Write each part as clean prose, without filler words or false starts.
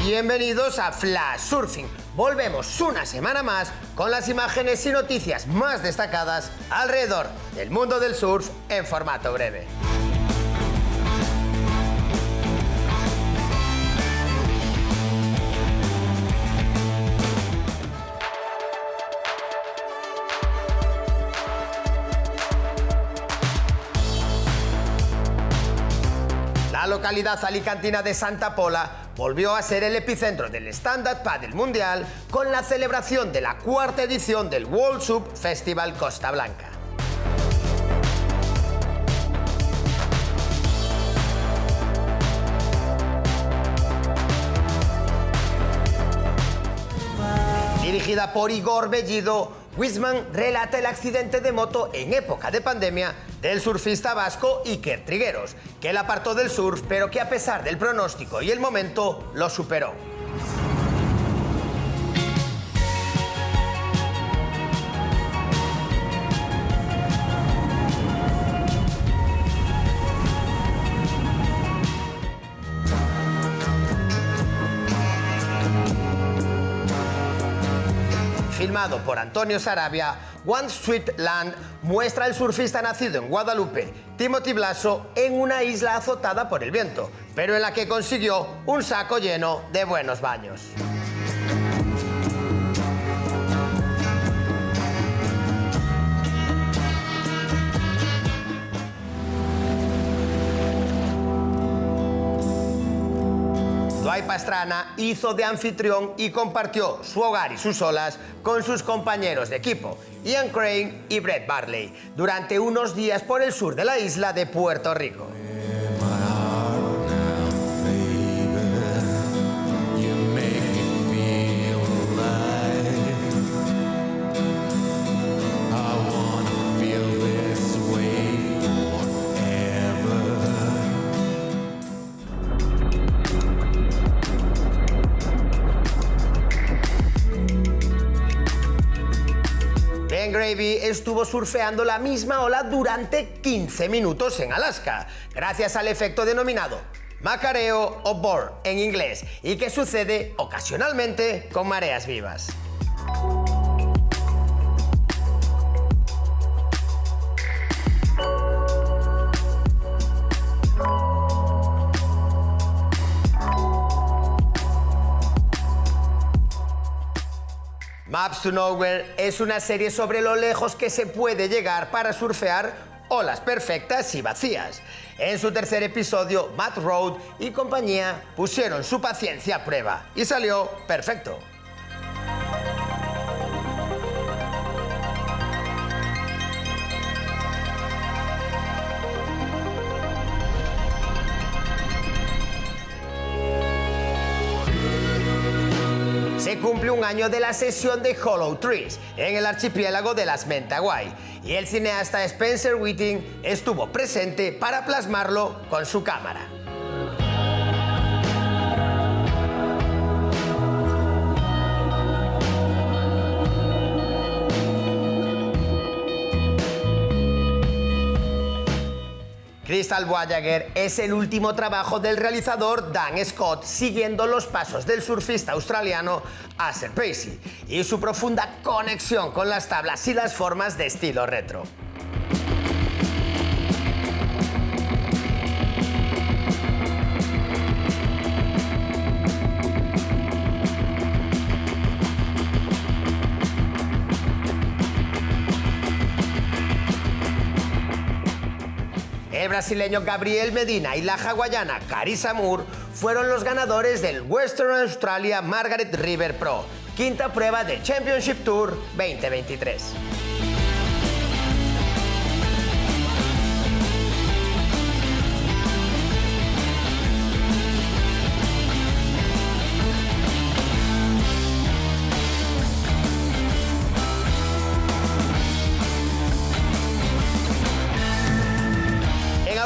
Bienvenidos a Flash Surfing. Volvemos una semana más con las imágenes y noticias más destacadas alrededor del mundo del surf en formato breve. La localidad alicantina de Santa Pola volvió a ser el epicentro del Stand-Up Paddle Mundial con la celebración de la cuarta edición del World Surf Festival Costa Blanca. Dirigida por Igor Bellido, Wiseman relata el accidente de moto en época de pandemia del surfista vasco Iker Trigueros, que él apartó del surf, pero que a pesar del pronóstico y el momento, lo superó. Filmado por Antonio Sarabia, One Sweet Land muestra al surfista nacido en Guadalupe, Timothy Blaso, en una isla azotada por el viento, pero en la que consiguió un saco lleno de buenos baños. Dwight Pastrana hizo de anfitrión y compartió su hogar y sus olas con sus compañeros de equipo, Ian Crane y Brett Barley, durante unos días por el sur de la isla de Puerto Rico. Ben Gravy estuvo surfeando la misma ola durante 15 minutos en Alaska, gracias al efecto denominado macareo o bore en inglés, y que sucede ocasionalmente con mareas vivas. Maps to Nowhere es una serie sobre lo lejos que se puede llegar para surfear olas perfectas y vacías. En su tercer episodio, Matt Road y compañía pusieron su paciencia a prueba y salió perfecto. Se cumple un año de la sesión de Hollow Trees en el archipiélago de las Mentawai y el cineasta Spencer Whiting estuvo presente para plasmarlo con su cámara. Crystal Voyager es el último trabajo del realizador Dan Scott, siguiendo los pasos del surfista australiano Acer Pacey y su profunda conexión con las tablas y las formas de estilo retro. El brasileño Gabriel Medina y la hawaiana Carissa Moore fueron los ganadores del Western Australia Margaret River Pro, quinta prueba del Championship Tour 2023.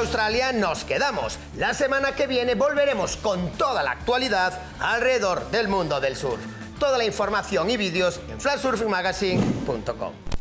Australia nos quedamos. La semana que viene volveremos con toda la actualidad alrededor del mundo del surf. Toda la información y vídeos en flashsurfingmagazine.com.